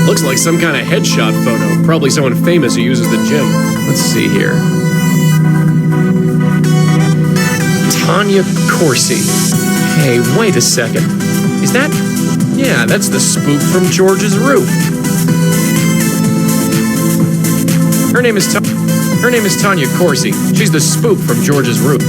Looks like some kind of headshot photo. Probably someone famous who uses the gym. Let's see here. Tanya Corsi. Hey, wait a second. Is that... Yeah, that's the spook from George's roof. Her name is Tanya Corsi. She's the spook from George's roof.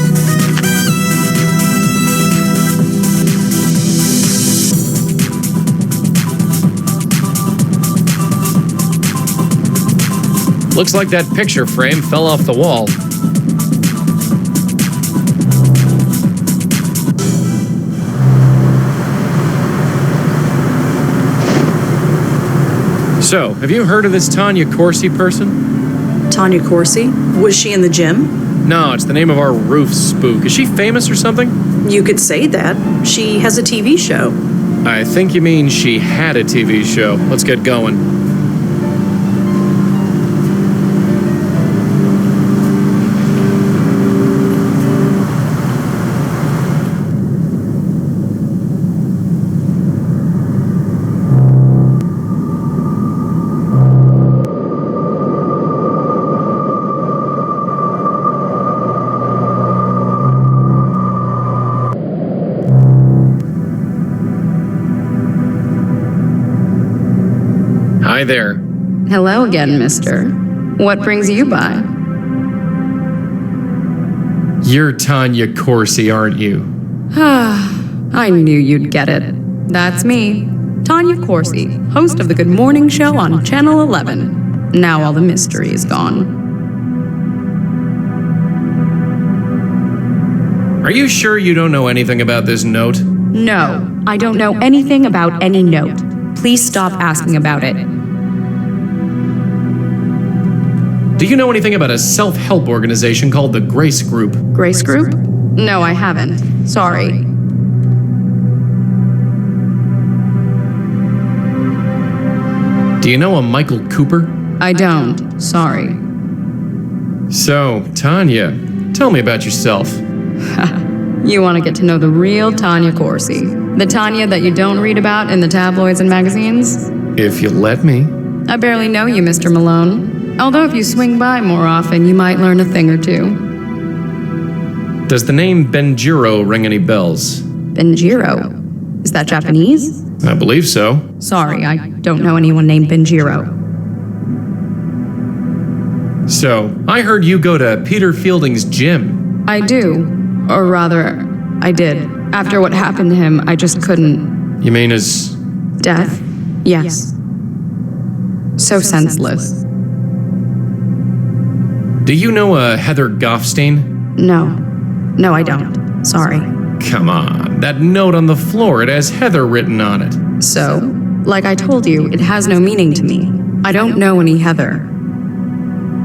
Looks like that picture frame fell off the wall. So, have you heard of this Tanya Corsi person? Tanya Corsi? Was she in the gym? No, it's the name of our roof spook. Is she famous or something? You could say that. She has a TV show. I think you mean she had a TV show. Let's get going. Hi there. Hello again, mister. What brings you by? You're Tanya Corsi, aren't you? I knew you'd get it. That's me, Tanya Corsi, host of the Good Morning Show on Channel 11. Now all the mystery is gone. Are you sure you don't know anything about this note? No, I don't know anything about any note. Please stop asking about it. Do you know anything about a self-help organization called the Grace Group? Grace Group? No, I haven't. Sorry. Do you know a Michael Cooper? I don't. Sorry. So, Tanya, tell me about yourself. You want to get to know the real Tanya Corsi. The Tanya that you don't read about in the tabloids and magazines? If you let me. I barely know you, Mr. Malone. Although if you swing by more often, you might learn a thing or two. Does the name Benjiro ring any bells? Benjiro? Is that Japanese? I believe so. Sorry, I don't know anyone named Benjiro. So, I heard you go to Peter Fielding's gym. I do. Or rather, I did. After what happened to him, I just couldn't. You mean his... Death? Yes. So senseless. Do you know a Heather Goffstein? No. No, I don't. Sorry. Come on, that note on the floor, it has Heather written on it. So, like I told you, it has no meaning to me. I don't know any Heather.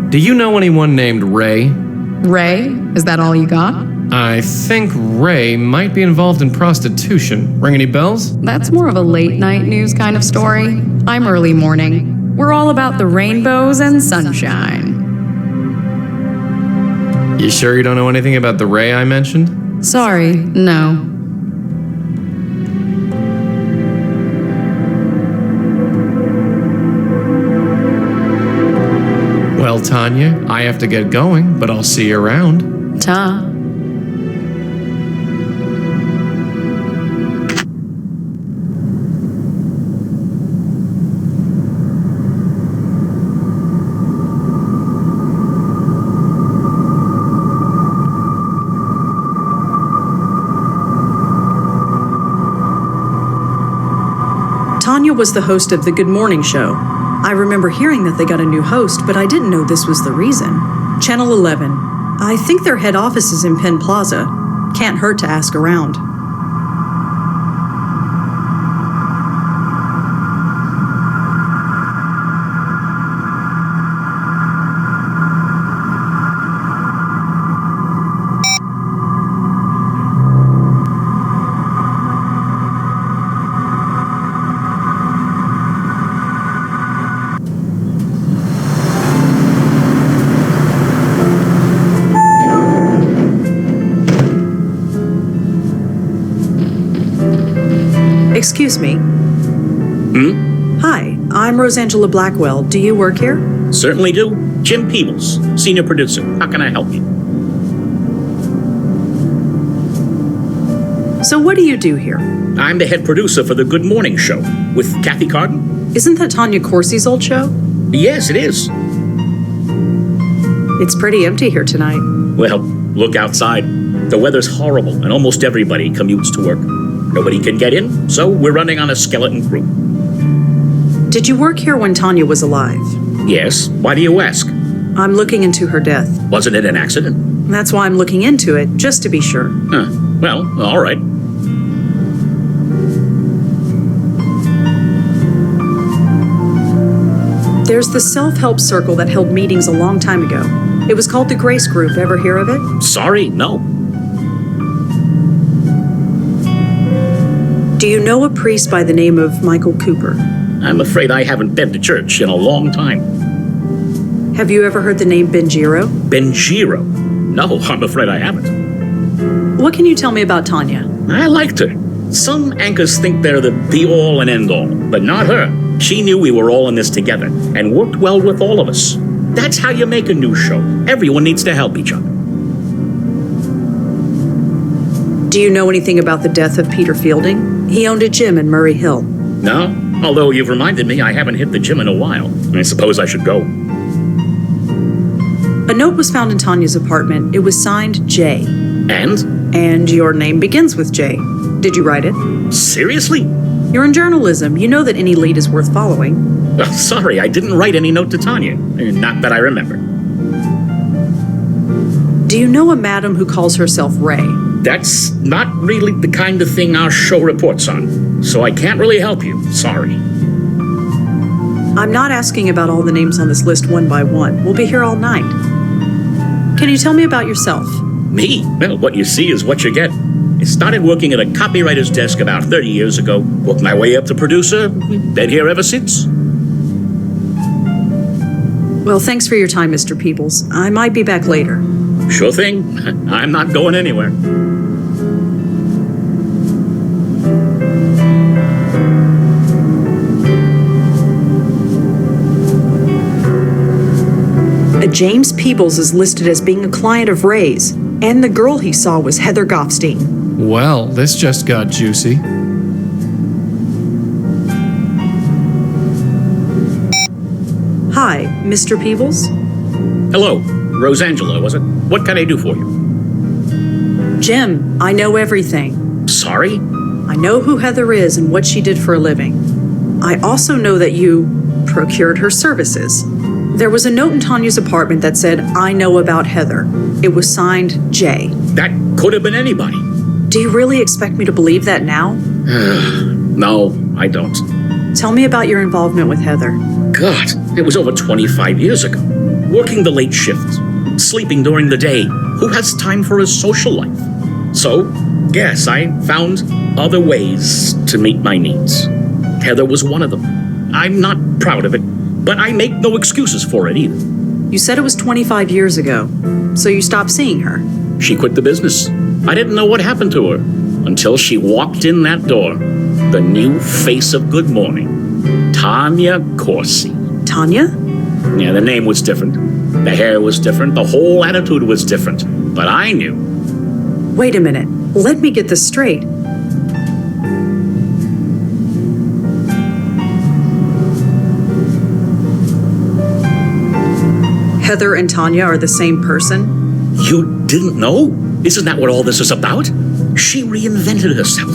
Do you know anyone named Ray? Ray? Is that all you got? I think Ray might be involved in prostitution. Ring any bells? That's more of a late-night news kind of story. I'm early morning. We're all about the rainbows and sunshine. You sure you don't know anything about the Ray I mentioned? Sorry, no. Well, Tanya, I have to get going, but I'll see you around. Ta. Tanya was the host of the Good Morning Show. I remember hearing that they got a new host, but I didn't know this was the reason. Channel 11. I think their head office is in Penn Plaza. Can't hurt to ask around. Excuse me. Hmm? Hi, I'm Rosangela Blackwell. Do you work here? Certainly do. Jim Peebles, senior producer. How can I help you? So what do you do here? I'm the head producer for the Good Morning Show with Kathy Carden. Isn't that Tanya Corsi's old show? Yes, it is. It's pretty empty here tonight. Well, look outside. The weather's horrible and almost everybody commutes to work. Nobody can get in, so we're running on a skeleton crew. Did you work here when Tanya was alive? Yes, why do you ask? I'm looking into her death. Wasn't it an accident? That's why I'm looking into it, just to be sure. Huh. Well, all right. There's the self-help circle that held meetings a long time ago. It was called the Grace Group. Ever hear of it? Sorry, no. Do you know a priest by the name of Michael Cooper? I'm afraid I haven't been to church in a long time. Have you ever heard the name Benjiro? Benjiro? No, I'm afraid I haven't. What can you tell me about Tanya? I liked her. Some anchors think they're the be-all and end-all, but not her. She knew we were all in this together and worked well with all of us. That's how you make a news show. Everyone needs to help each other. Do you know anything about the death of Peter Fielding? He owned a gym in Murray Hill. No, although you've reminded me I haven't hit the gym in a while. I suppose I should go. A note was found in Tanya's apartment. It was signed J. And? And your name begins with J. Did you write it? Seriously? You're in journalism. You know that any lead is worth following. Oh, sorry, I didn't write any note to Tanya. Not that I remember. Do you know a madam who calls herself Ray? That's not really the kind of thing our show reports on, so I can't really help you. Sorry. I'm not asking about all the names on this list one by one. We'll be here all night. Can you tell me about yourself? Me? Well, what you see is what you get. I started working at a copywriter's desk about 30 years ago. Worked my way up to producer. Been here ever since. Well, thanks for your time, Mr. Peebles. I might be back later. Sure thing. I'm not going anywhere. James Peebles is listed as being a client of Ray's, and the girl he saw was Heather Goffstein. Well, this just got juicy. Hi, Mr. Peebles? Hello. Rosangela, was it? What can I do for you? Jim, I know everything. Sorry? I know who Heather is and what she did for a living. I also know that you procured her services. There was a note in Tanya's apartment that said, I know about Heather. It was signed J. That could have been anybody. Do you really expect me to believe that now? No, I don't. Tell me about your involvement with Heather. God, it was over 25 years ago. Working the late shift, sleeping during the day. Who has time for a social life? So, yes, I found other ways to meet my needs. Heather was one of them. I'm not proud of it, but I make no excuses for it either. You said it was 25 years ago, so you stopped seeing her. She quit the business. I didn't know what happened to her until she walked in that door. The new face of Good Morning, Tanya Corsi. Tanya? Yeah, the name was different. The hair was different. The whole attitude was different. But I knew. Wait a minute. Let me get this straight. Heather and Tanya are the same person? You didn't know? Isn't that what all this is about? She reinvented herself,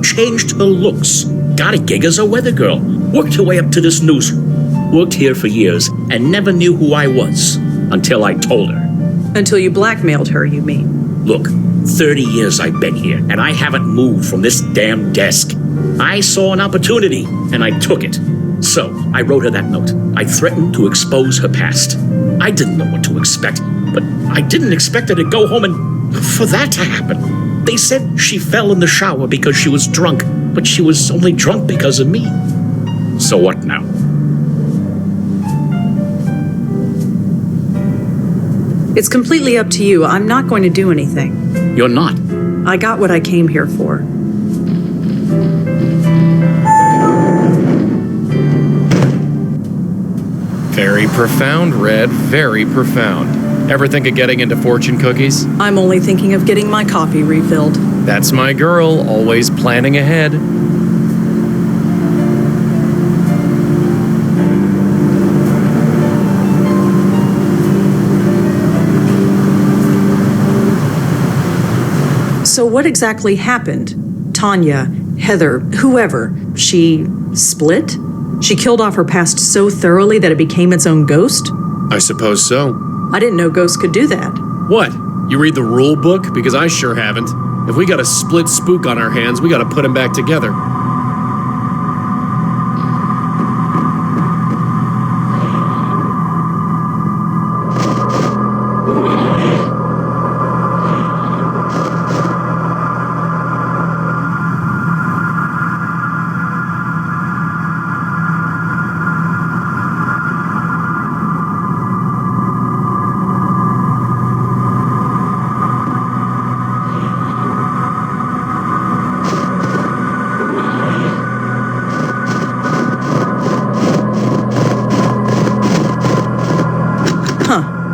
changed her looks, got a gig as a weather girl, worked her way up to this newsroom, worked here for years, and never knew who I was until I told her. Until you blackmailed her, you mean? Look, 30 years I've been here, and I haven't moved from this damn desk. I saw an opportunity, and I took it. So, I wrote her that note. I threatened to expose her past. I didn't know what to expect, but I didn't expect her to go home and for that to happen. They said she fell in the shower because she was drunk, but she was only drunk because of me. So what now? It's completely up to you. I'm not going to do anything. You're not. I got what I came here for. Very profound, Red. Very profound. Ever think of getting into fortune cookies? I'm only thinking of getting my coffee refilled. That's my girl, always planning ahead. So what exactly happened? Tanya, Heather, whoever, she split? She killed off her past so thoroughly that it became its own ghost? I suppose so. I didn't know ghosts could do that. What? You read the rule book? Because I sure haven't. If we got a split spook on our hands, we gotta put him back together.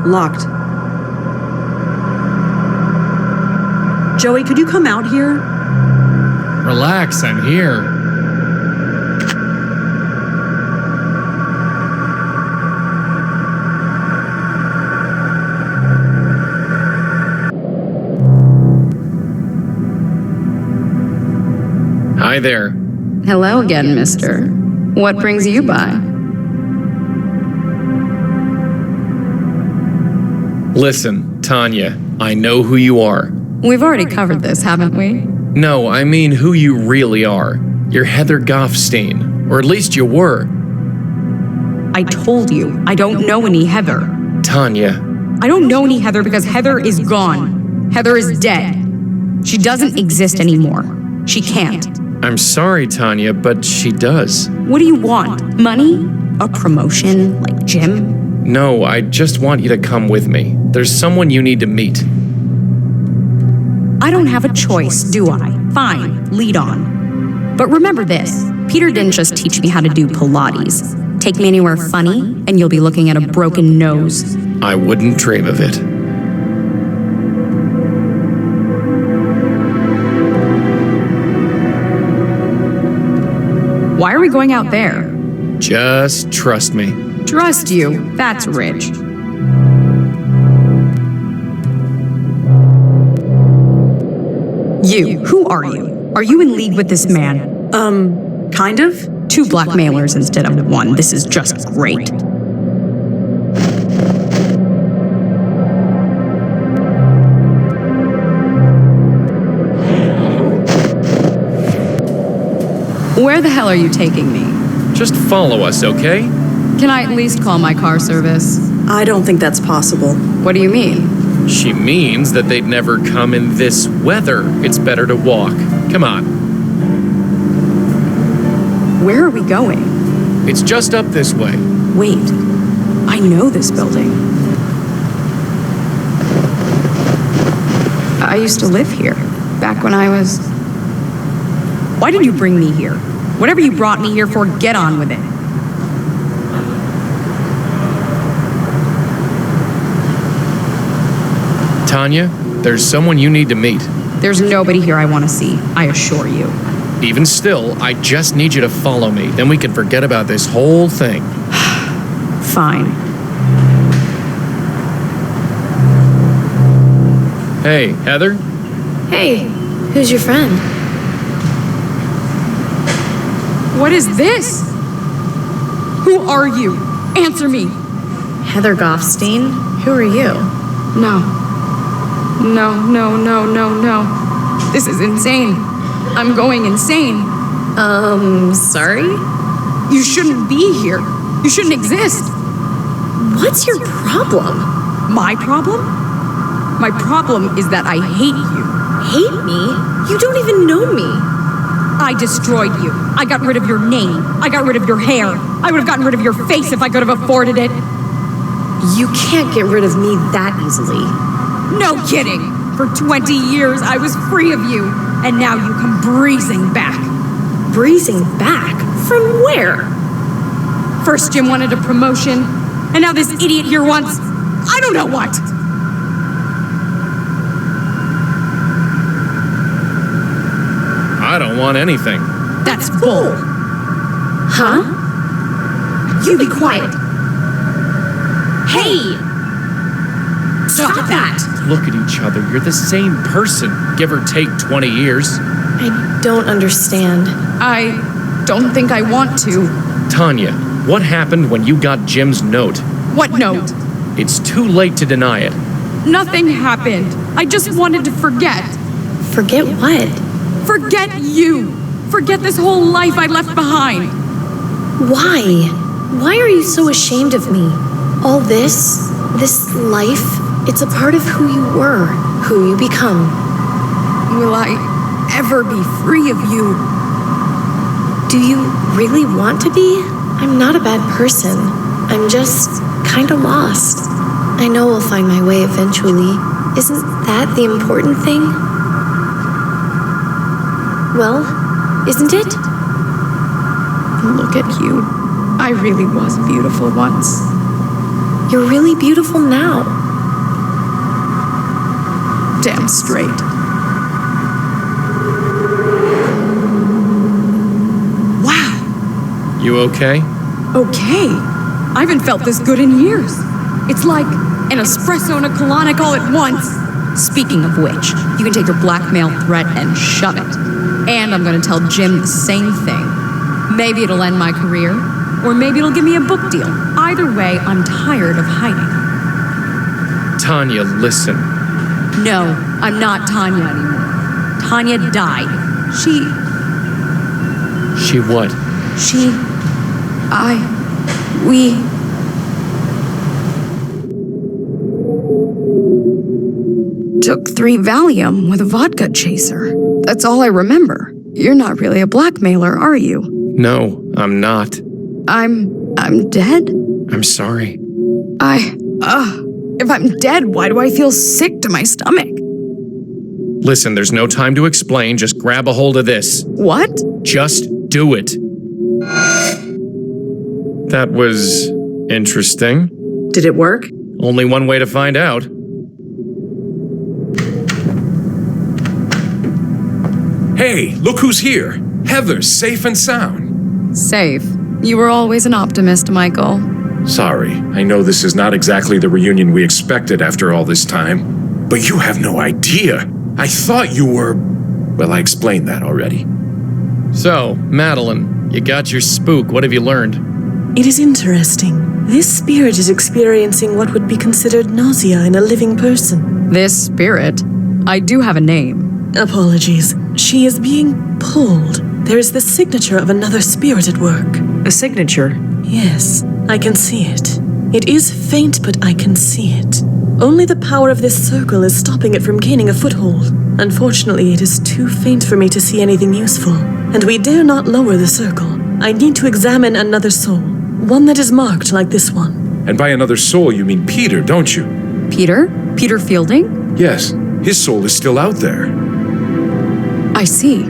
Locked. Joey, could you come out here? Relax, I'm here. Hi there. Hello again, mister. What brings you by? Listen, Tanya, I know who you are. We've already covered this, haven't we? No, I mean who you really are. You're Heather Goffstein, or at least you were. I told you, I don't know any Heather. Tanya, I don't know any Heather because Heather is gone. Heather is dead. She doesn't exist anymore. She can't. I'm sorry, Tanya, but she does. What do you want? Money? A promotion? Like Jim? No, I just want you to come with me. There's someone you need to meet. I don't have a choice, do I? Fine, lead on. But remember this, Peter didn't just teach me how to do Pilates. Take me anywhere funny, and you'll be looking at a broken nose. I wouldn't dream of it. Why are we going out there? Just trust me. Trust you, that's rich. You, who are you? Are you in league with this man? Kind of? 2 blackmailers instead of 1. This is just great. Where the hell are you taking me? Just follow us, okay? Can I at least call my car service? I don't think that's possible. What do you mean? She means that they'd never come in this weather. It's better to walk. Come on. Where are we going? It's just up this way. Wait, I know this building. I used to live here, back when I was... Why did you bring me here? Whatever you brought me here for, get on with it. Tanya, there's someone you need to meet. There's nobody here I want to see, I assure you. Even still, I just need you to follow me. Then we can forget about this whole thing. Fine. Hey, Heather? Hey, who's your friend? What is this? Who are you? Answer me. Heather Goffstein? Who are you? No. No. This is insane. I'm going insane. Sorry? You shouldn't be here. You shouldn't exist. What's your problem? My problem? My problem is that I hate you. Hate me? You don't even know me. I destroyed you. I got rid of your name. I got rid of your hair. I would have gotten rid of your face if I could have afforded it. You can't get rid of me that easily. No kidding. For 20 years, I was free of you. And now you come breezing back. Breezing back? From where? First, Jim wanted a promotion. And now this idiot here wants... I don't know what. I don't want anything. That's bull. Huh? You be quiet. Hey! Stop that! Look at each other. You're the same person, give or take 20 years. I don't understand. I don't think I want to. Tanya, what happened when you got Jim's note? What note? It's too late to deny it. Nothing happened. I just wanted to forget. Forget what? Forget you. Forget this whole life I left behind. Why? Why are you so ashamed of me? All this life, it's a part of who you were, who you become. Will I ever be free of you? Do you really want to be? I'm not a bad person. I'm just kinda lost. I know we'll find my way eventually. Isn't that the important thing? Well, isn't it? Look at you. I really was beautiful once. You're really beautiful now. Damn straight. Wow. You okay? Okay. I haven't felt this good in years. It's like an espresso and a colonic all at once. Speaking of which, you can take your blackmail threat and shove it. And I'm gonna tell Jim the same thing. Maybe it'll end my career, or maybe it'll give me a book deal. Either way, I'm tired of hiding. Tanya, listen. No, I'm not Tanya anymore. Tanya died. She what? We... took 3 Valium with a vodka chaser. That's all I remember. You're not really a blackmailer, are you? No, I'm not. I'm dead? I'm sorry. If I'm dead, why do I feel sick to my stomach? Listen, there's no time to explain. Just grab a hold of this. What? Just do it. That was interesting. Did it work? Only one way to find out. Hey, look who's here. Heather's safe and sound. Safe. You were always an optimist, Michael. Sorry, I know this is not exactly the reunion we expected after all this time. But you have no idea. I thought you were... Well, I explained that already. So, Madeline, you got your spook. What have you learned? It is interesting. This spirit is experiencing what would be considered nausea in a living person. This spirit? I do have a name. Apologies. She is being pulled. There is the signature of another spirit at work. A signature? Yes, I can see it. It is faint, but I can see it. Only the power of this circle is stopping it from gaining a foothold. Unfortunately, it is too faint for me to see anything useful, and we dare not lower the circle. I need to examine another soul, one that is marked like this one. And by another soul, you mean Peter, don't you? Peter? Peter Fielding? Yes, his soul is still out there. I see.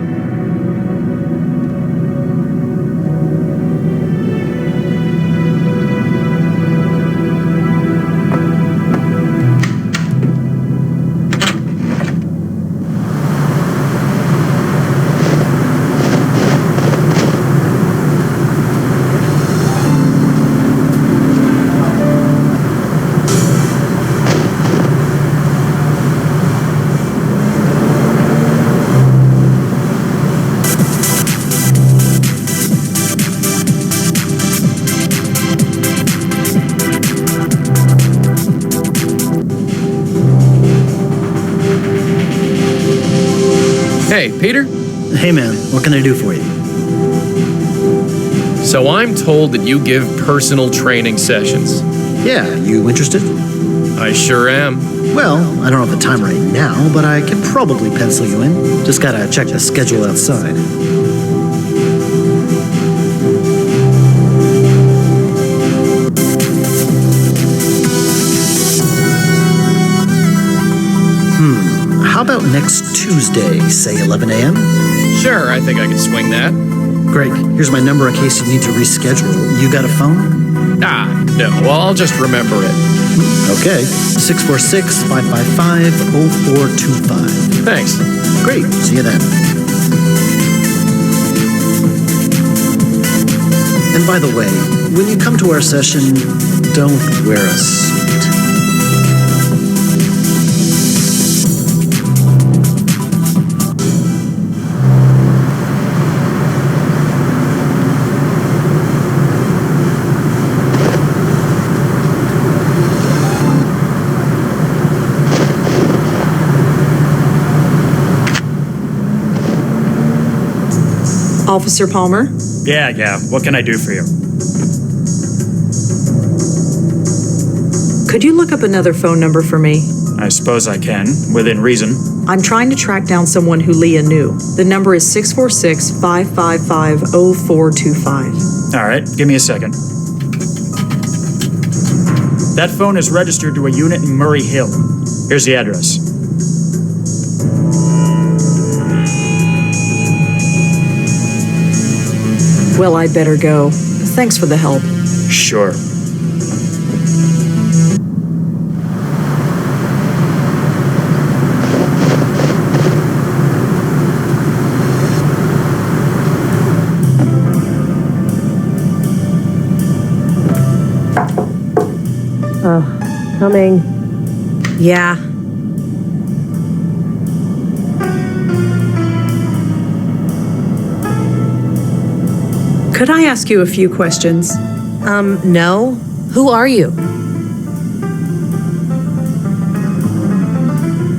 Hey, Peter? Hey man, what can I do for you? So I'm told that you give personal training sessions. Yeah, you interested? I sure am. Well, I don't have the time right now, but I can probably pencil you in. Just gotta check the schedule outside. How about next Tuesday, say 11 a.m.? Sure, I think I can swing that. Great. Here's my number in case you need to reschedule. You got a phone? No, I'll just remember it. Okay. 646-555-0425. Thanks. Great. See you then. And by the way, when you come to our session, don't wear a suit. Officer Palmer? Yeah. What can I do for you? Could you look up another phone number for me? I suppose I can, within reason. I'm trying to track down someone who Leah knew. The number is 646-555-0425. All right, give me a second. That phone is registered to a unit in Murray Hill. Here's the address. Well, I'd better go. Thanks for the help. Sure. Coming. Yeah. Could I ask you a few questions? No. Who are you?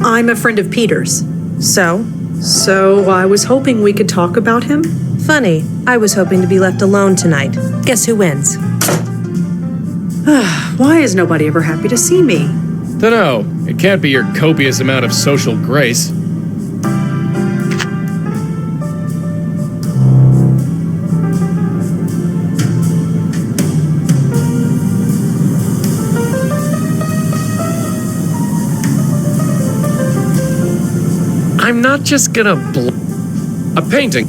I'm a friend of Peter's. So? So I was hoping we could talk about him? Funny. I was hoping to be left alone tonight. Guess who wins? Why is nobody ever happy to see me? Dunno. It can't be your copious amount of social grace. I'm not just gonna a painting.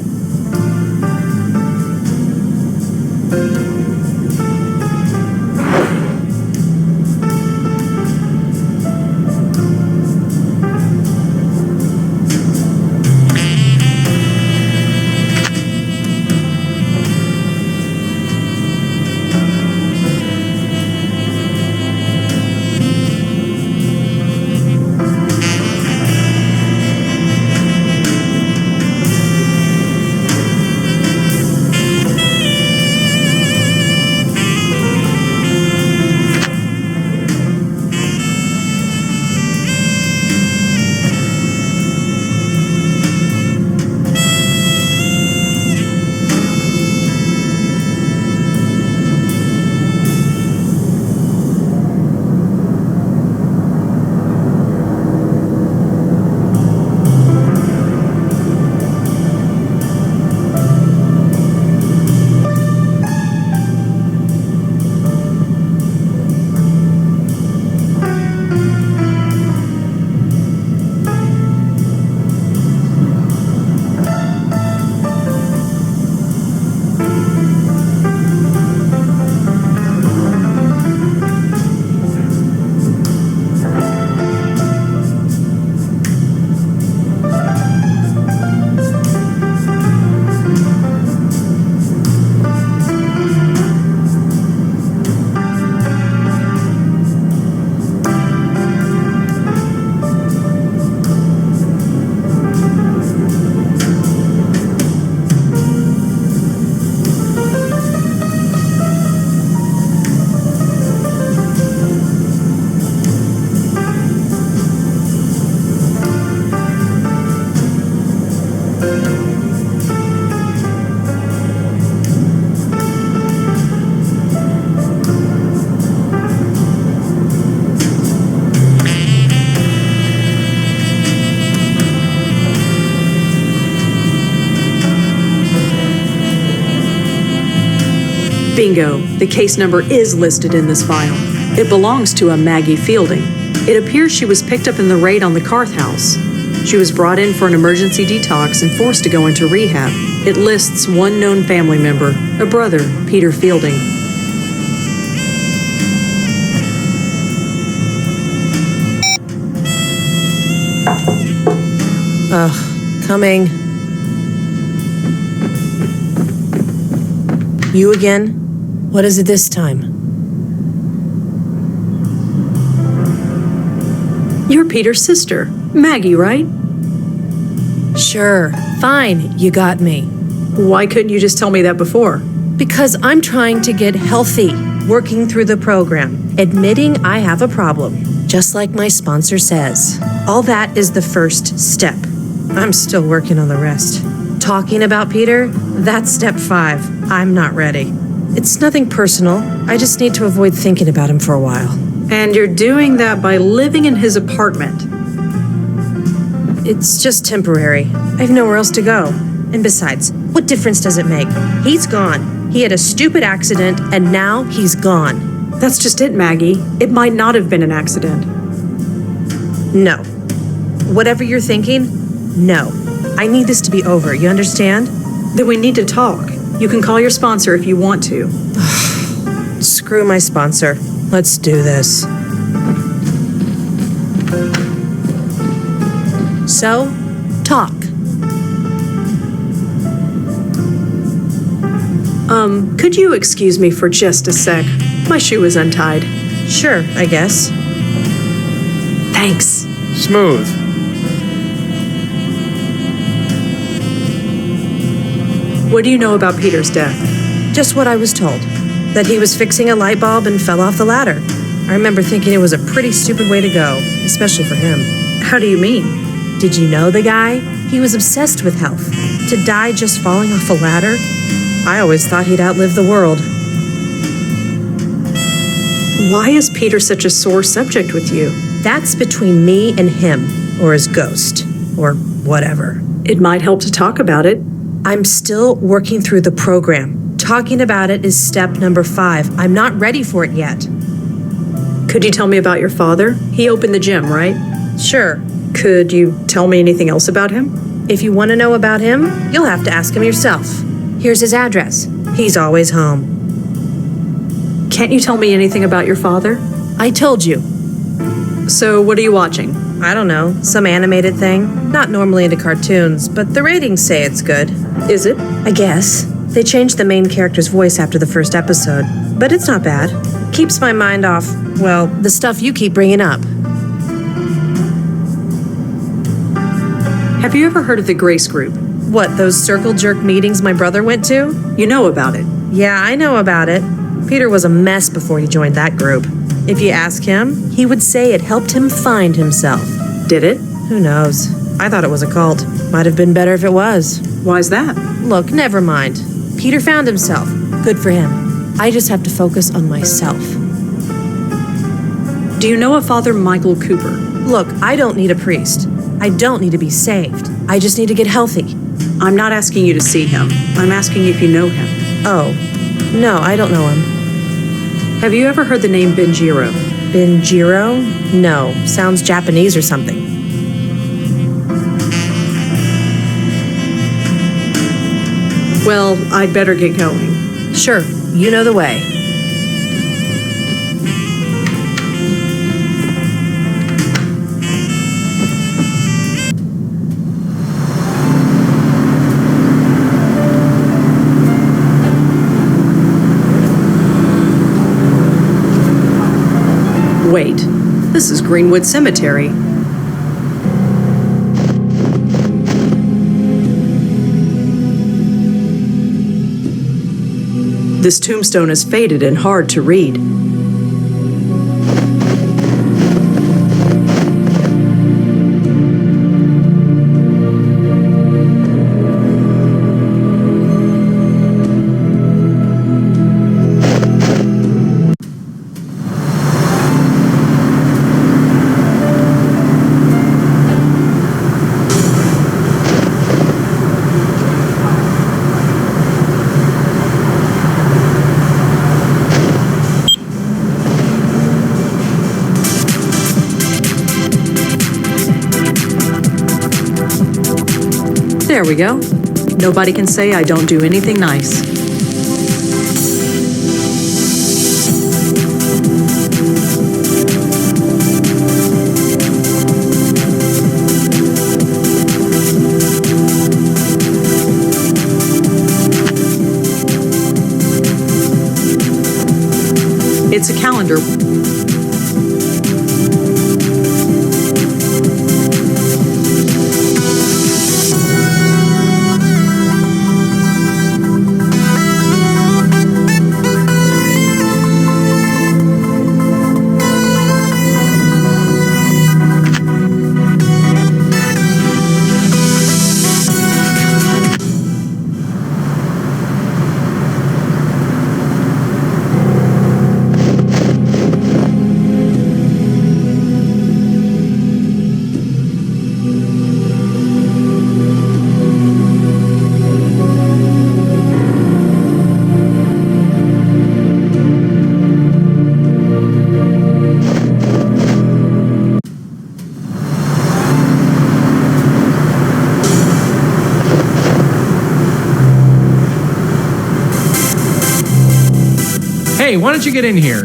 Bingo. The case number is listed in this file. It belongs to a Maggie Fielding. It appears she was picked up in the raid on the Carth house. She was brought in for an emergency detox and forced to go into rehab. It lists one known family member, a brother, Peter Fielding. Coming. You again? What is it this time? You're Peter's sister, Maggie, right? Sure, fine, you got me. Why couldn't you just tell me that before? Because I'm trying to get healthy, working through the program, admitting I have a problem, just like my sponsor says. All that is the first step. I'm still working on the rest. Talking about Peter, that's step 5. I'm not ready. It's nothing personal. I just need to avoid thinking about him for a while. And you're doing that by living in his apartment. It's just temporary. I have nowhere else to go. And besides, what difference does it make? He's gone. He had a stupid accident, and now he's gone. That's just it, Maggie. It might not have been an accident. No. Whatever you're thinking, no. I need this to be over, you understand? Then we need to talk. You can call your sponsor if you want to. Screw my sponsor. Let's do this. So, talk. Could you excuse me for just a sec? My shoe is untied. Sure, I guess. Thanks. Smooth. What do you know about Peter's death? Just what I was told. That he was fixing a light bulb and fell off the ladder. I remember thinking it was a pretty stupid way to go, especially for him. How do you mean? Did you know the guy? He was obsessed with health. To die just falling off a ladder? I always thought he'd outlive the world. Why is Peter such a sore subject with you? That's between me and him, or his ghost, or whatever. It might help to talk about it. I'm still working through the program. Talking about it is step number 5. I'm not ready for it yet. Could you tell me about your father? He opened the gym, right? Sure. Could you tell me anything else about him? If you want to know about him, you'll have to ask him yourself. Here's his address. He's always home. Can't you tell me anything about your father? I told you. So what are you watching? I don't know, some animated thing. Not normally into cartoons, but the ratings say it's good. Is it? I guess. They changed the main character's voice after the first episode, but it's not bad. Keeps my mind off, well, the stuff you keep bringing up. Have you ever heard of the Grace Group? What, those circle jerk meetings my brother went to? You know about it. Yeah, I know about it. Peter was a mess before he joined that group. If you ask him, he would say it helped him find himself. Did it? Who knows? I thought it was a cult. Might have been better if it was. Why's that? Look, never mind. Peter found himself. Good for him. I just have to focus on myself. Do you know a Father Michael Cooper? Look, I don't need a priest. I don't need to be saved. I just need to get healthy. I'm not asking you to see him. I'm asking if you know him. Oh, no, I don't know him. Have you ever heard the name Benjiro? Benjiro? No, sounds Japanese or something. Well, I'd better get going. Sure, you know the way. Wait, this is Greenwood Cemetery. This tombstone is faded and hard to read. There we go. Nobody can say I don't do anything nice. calendar. Hey, why don't you get in here?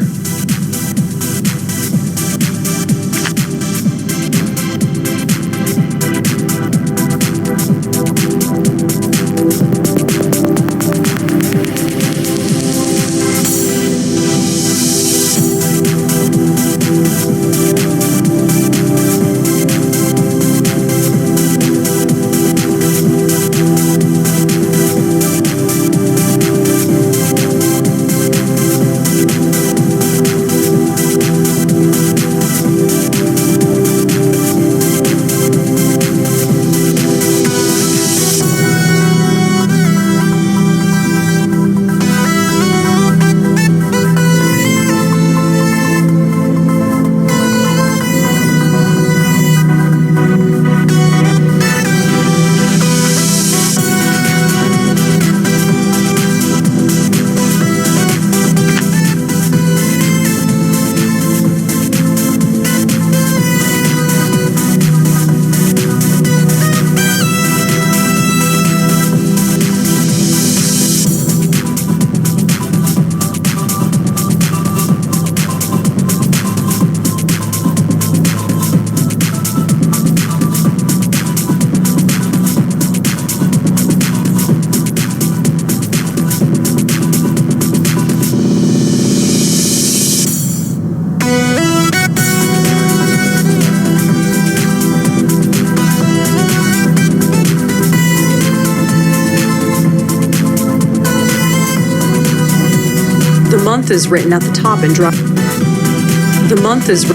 The month is written at the top and drop. The month is.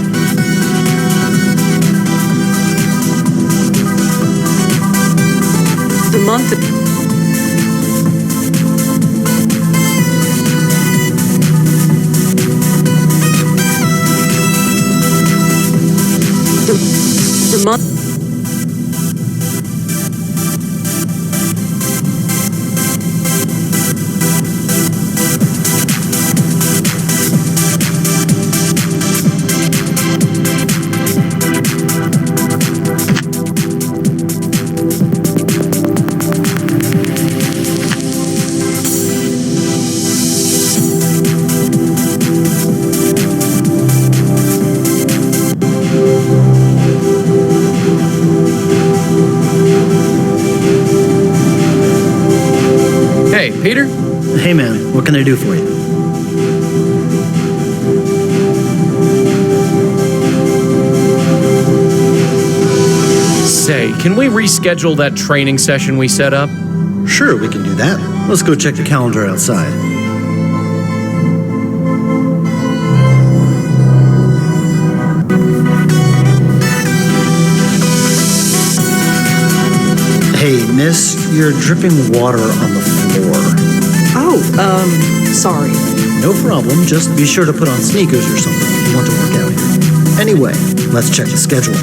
The month. The month. Hey, Peter? Hey man, what can I do for you? Say, can we reschedule that training session we set up? Sure, we can do that. Let's go check the calendar outside. Hey, miss, you're dripping water on the floor. Oh, sorry. No problem, just be sure to put on sneakers or something if you want to work out here. Anyway, let's check the schedule.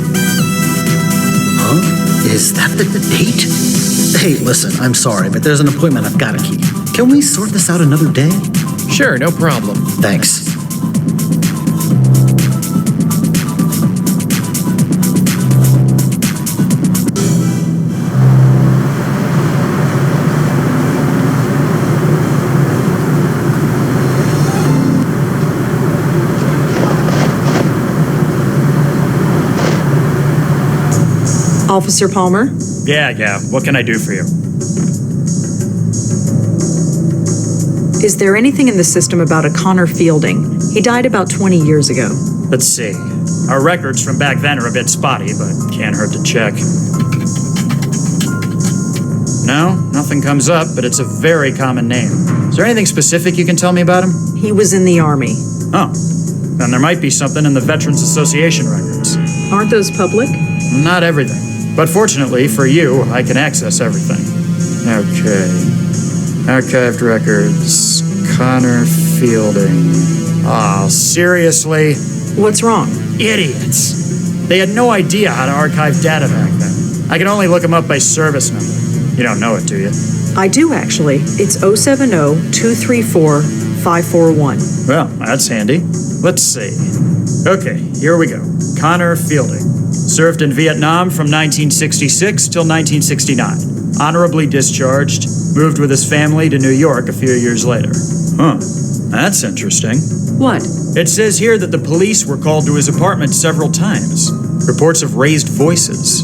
Huh? Is that the date? Hey, listen, I'm sorry, but there's an appointment I've got to keep. Can we sort this out another day? Sure, no problem. Thanks. Officer Palmer? Yeah, what can I do for you? Is there anything in the system about a Connor Fielding? He died about 20 years ago. Let's see. Our records from back then are a bit spotty, but can't hurt to check. No, nothing comes up, but it's a very common name. Is there anything specific you can tell me about him? He was in the Army. Oh, then there might be something in the Veterans Association records. Aren't those public? Not everything. But fortunately for you, I can access everything. Okay. Archived records. Connor Fielding. Oh, seriously? What's wrong? Idiots. They had no idea how to archive data back then. I can only look them up by service number. You don't know it, do you? I do, actually. It's 070-234-541. Well, that's handy. Let's see. Okay, here we go. Connor Fielding. Served in Vietnam from 1966 till 1969. Honorably discharged. Moved with his family to New York a few years later. Huh. That's interesting. What? It says here that the police were called to his apartment several times. Reports of raised voices.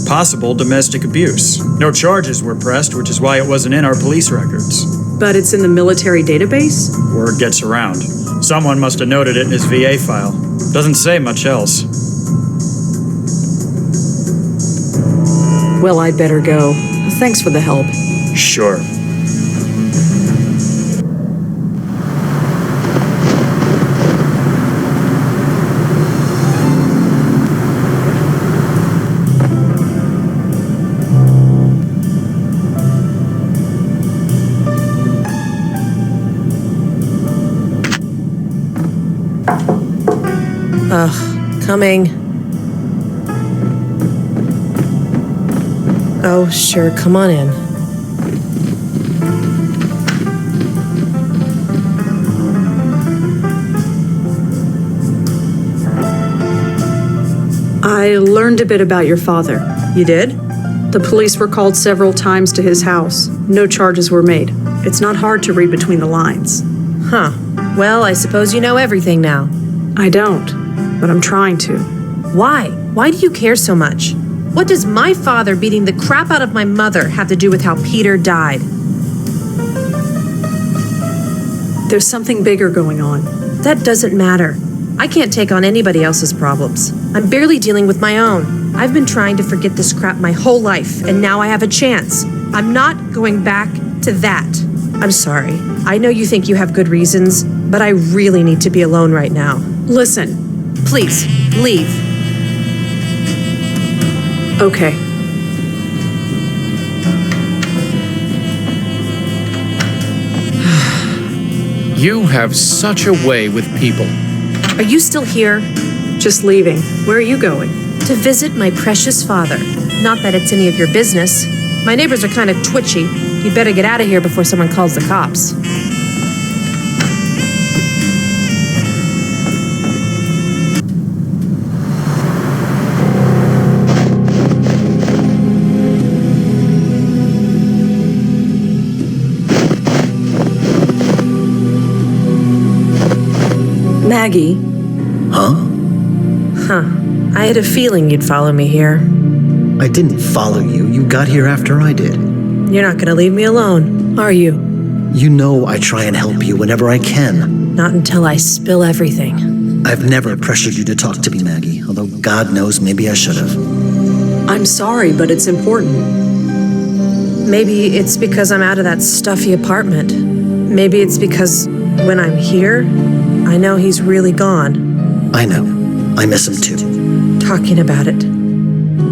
Possible domestic abuse. No charges were pressed, which is why it wasn't in our police records. But it's in the military database? Word gets around. Someone must have noted it in his VA file. Doesn't say much else. Well, I'd better go. Thanks for the help. Sure. Coming. Oh, sure, come on in. I learned a bit about your father. You did? The police were called several times to his house. No charges were made. It's not hard to read between the lines. Huh. Well, I suppose you know everything now. I don't, but I'm trying to. Why? Why do you care so much? What does my father beating the crap out of my mother have to do with how Peter died? There's something bigger going on. That doesn't matter. I can't take on anybody else's problems. I'm barely dealing with my own. I've been trying to forget this crap my whole life, and now I have a chance. I'm not going back to that. I'm sorry. I know you think you have good reasons, but I really need to be alone right now. Listen. Please, leave. Okay. You have such a way with people. Are you still here? Just leaving. Where are you going? To visit my precious father. Not that it's any of your business. My neighbors are kind of twitchy. You'd better get out of here before someone calls the cops. Maggie. Huh? Huh. I had a feeling you'd follow me here. I didn't follow you. You got here after I did. You're not gonna leave me alone, are you? You know I try and help you whenever I can. Not until I spill everything. I've never pressured you to talk to me, Maggie, although God knows maybe I should have. I'm sorry, but it's important. Maybe it's because I'm out of that stuffy apartment. Maybe it's because when I'm here, I know he's really gone. I know. I miss him too. Talking about it.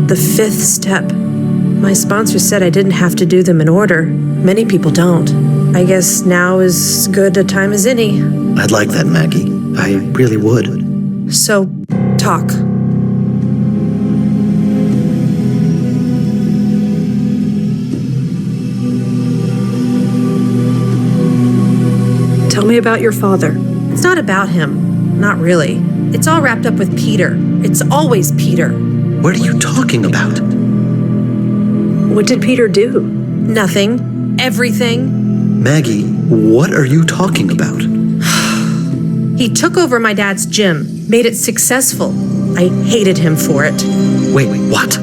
The fifth step. My sponsor said I didn't have to do them in order. Many people don't. I guess now is as good a time as any. I'd like that, Maggie. I really would. So, talk. Tell me about your father. It's not about him. Not really. It's all wrapped up with Peter. It's always Peter. What are you talking about? What did Peter do? Nothing. Everything. Maggie, what are you talking about? He took over my dad's gym, made it successful. I hated him for it. Wait, what?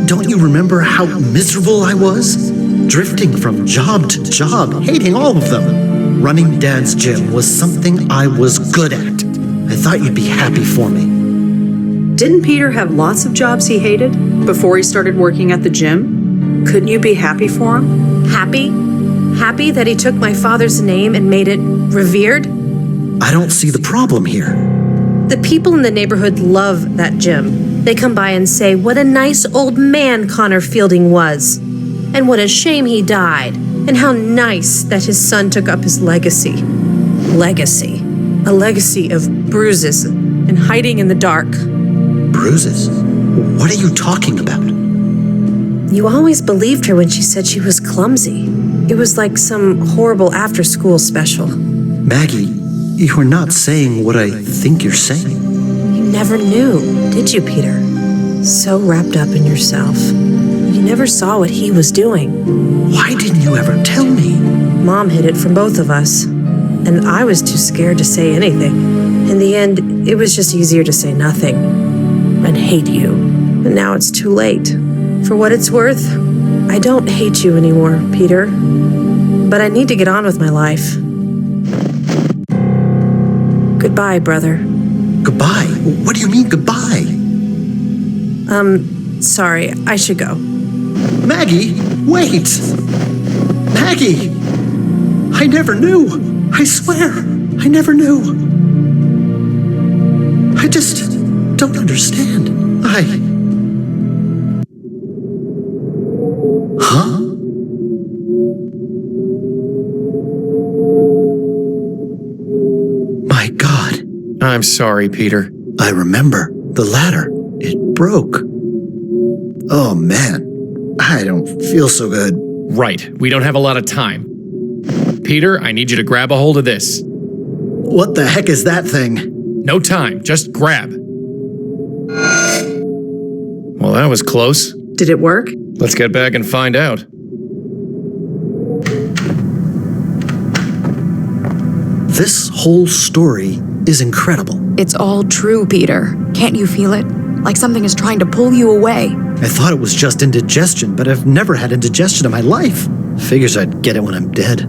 Don't you remember how miserable I was? Drifting from job to job, hating all of them. Running Dad's gym was something I was good at. I thought you'd be happy for me. Didn't Peter have lots of jobs he hated before he started working at the gym? Couldn't you be happy for him? Happy? Happy that he took my father's name and made it revered? I don't see the problem here. The people in the neighborhood love that gym. They come by and say what a nice old man Connor Fielding was, and what a shame he died, and how nice that his son took up his legacy. Legacy. A legacy of bruises and hiding in the dark. Bruises? What are you talking about? You always believed her when she said she was clumsy. It was like some horrible after-school special. Maggie, you're not saying what I think you're saying. You never knew, did you, Peter? So wrapped up in yourself. You never saw what he was doing. Why didn't you ever tell me? Mom hid it from both of us, and I was too scared to say anything. In the end, it was just easier to say nothing and hate you. But now it's too late. For what it's worth, I don't hate you anymore, Peter. But I need to get on with my life. Goodbye, brother. Goodbye? What do you mean, goodbye? Sorry, I should go. Maggie, wait! Maggie! I never knew! I swear, I never knew. I just don't understand. Huh? My God. I'm sorry, Peter. I remember. The ladder. It broke. Oh, man. I don't feel so good. Right, we don't have a lot of time. Peter, I need you to grab a hold of this. What the heck is that thing? No time, just grab. Well, that was close. Did it work? Let's get back and find out. This whole story is incredible. It's all true, Peter. Can't you feel it? Like something is trying to pull you away. I thought it was just indigestion, but I've never had indigestion in my life. Figures I'd get it when I'm dead.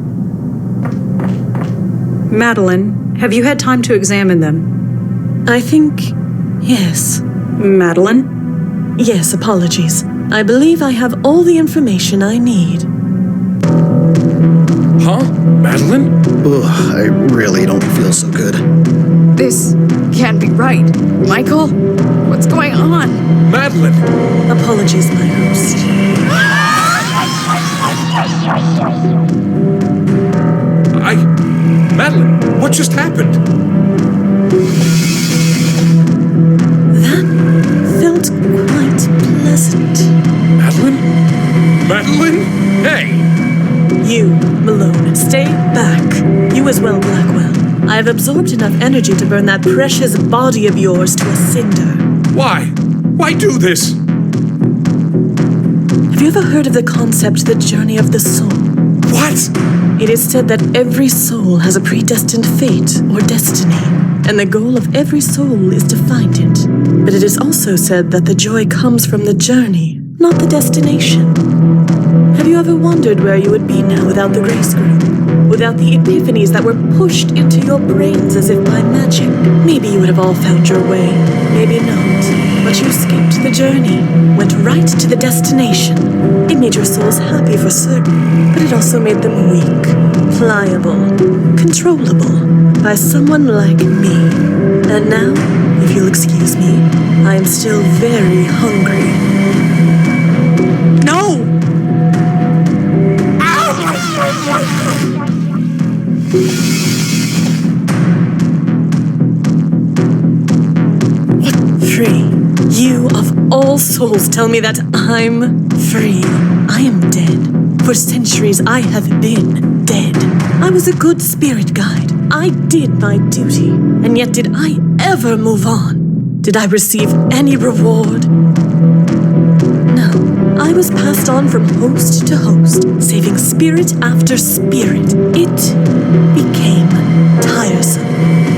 Madeline, have you had time to examine them? I think yes. Madeline? Yes, apologies. I believe I have all the information I need. Huh? Madeline? Ugh, I really don't feel so good. This can't be right. Michael, what's going on? Madeline! Apologies, my host. Madeline, what just happened? That felt quite pleasant. Madeline? Madeline? Hey! You, Malone, stay back. You as well, Blackwell. I have absorbed enough energy to burn that precious body of yours to a cinder. Why? Why do this? Have you ever heard of the concept, the journey of the soul? What? It is said that every soul has a predestined fate or destiny, and the goal of every soul is to find it. But it is also said that the joy comes from the journey, not the destination. Have you ever wondered where you would be now without the gray screen? Without the epiphanies that were pushed into your brains as if by magic? Maybe you would have all found your way, maybe not. But you skipped the journey, went right to the destination. It made your souls happy for certain, but it also made them weak, pliable, controllable by someone like me. And now, if you'll excuse me, I am still very hungry. No! Free. You of all souls tell me that I'm free. I am dead. For centuries I have been dead. I was a good spirit guide. I did my duty. And yet did I ever move on? Did I receive any reward? No. I was passed on from host to host, saving spirit after spirit. It became tiresome.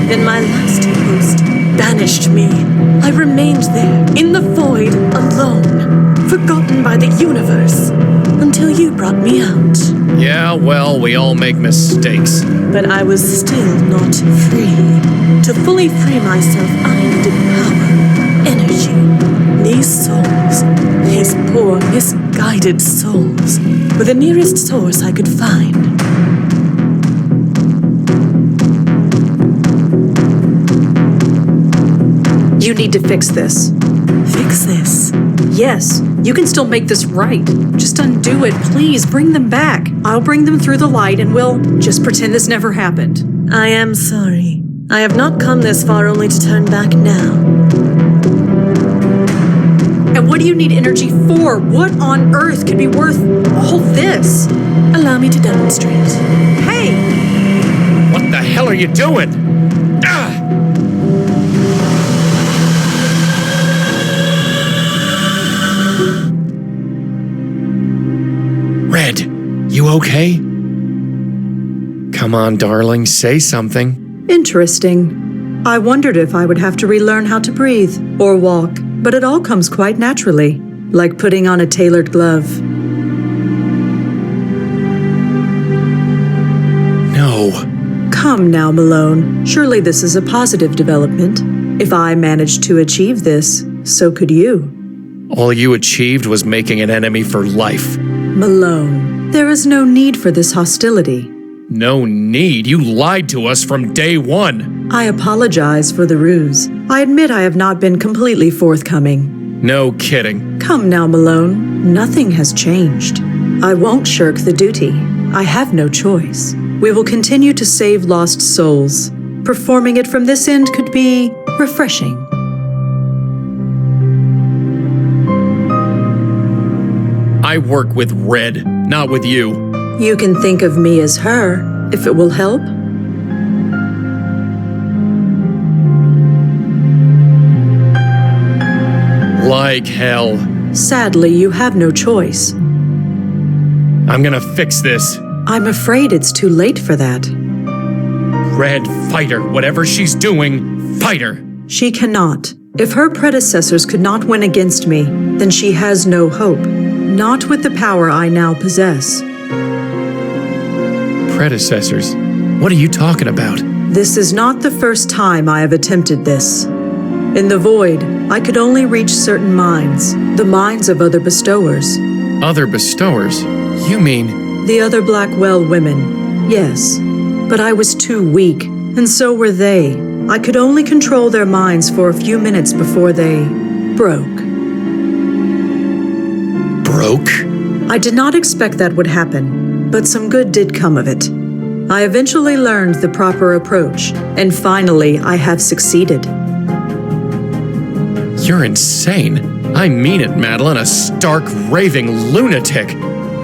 Then my last host banished me. I remained there, in the void, alone, forgotten by the universe, until you brought me out. Yeah, well, we all make mistakes. But I was still not free. To fully free myself, I needed power, energy. These souls, these poor, misguided souls, were the nearest source I could find. You need to fix this. Fix this? Yes, you can still make this right. Just undo it, please. Bring them back. I'll bring them through the light and we'll just pretend this never happened. I am sorry. I have not come this far only to turn back now. And what do you need energy for? What on earth could be worth all this? Allow me to demonstrate. Hey! What the hell are you doing? Ah! Red, you okay? Come on, darling, say something. Interesting. I wondered if I would have to relearn how to breathe or walk, but it all comes quite naturally, like putting on a tailored glove. No. Come now, Malone. Surely this is a positive development. If I managed to achieve this, so could you. All you achieved was making an enemy for life. Malone, there is no need for this hostility. No need. You lied to us from day one. I apologize for the ruse. I admit I have not been completely forthcoming. No kidding. Come now, Malone. Nothing has changed. I won't shirk the duty. I have no choice. We will continue to save lost souls. Performing it from this end could be refreshing. I work with Red, not with you. You can think of me as her, if it will help. Like hell. Sadly, you have no choice. I'm gonna fix this. I'm afraid it's too late for that. Red, fight her. Whatever she's doing, fight her. She cannot. If her predecessors could not win against me, then she has no hope. Not with the power I now possess. Predecessors? What are you talking about? This is not the first time I have attempted this. In the void, I could only reach certain minds, the minds of other bestowers. Other bestowers? You mean... The other Blackwell women, yes. But I was too weak, and so were they. I could only control their minds for a few minutes before they broke. Broke? I did not expect that would happen, but some good did come of it. I eventually learned the proper approach, and finally I have succeeded. You're insane. I mean it, Madeline, a stark, raving lunatic.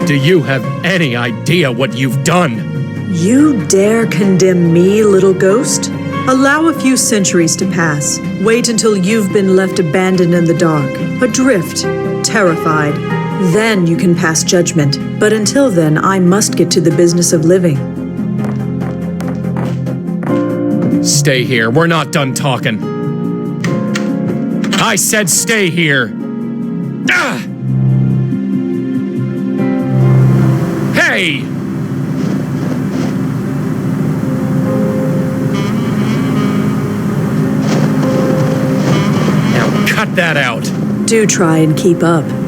Do you have any idea what you've done? You dare condemn me, little ghost? Allow a few centuries to pass. Wait until you've been left abandoned in the dark, adrift, terrified. Then you can pass judgment. But until then, I must get to the business of living. Stay here. We're not done talking. I said stay here. Ah! Hey! Now cut that out. Do try and keep up.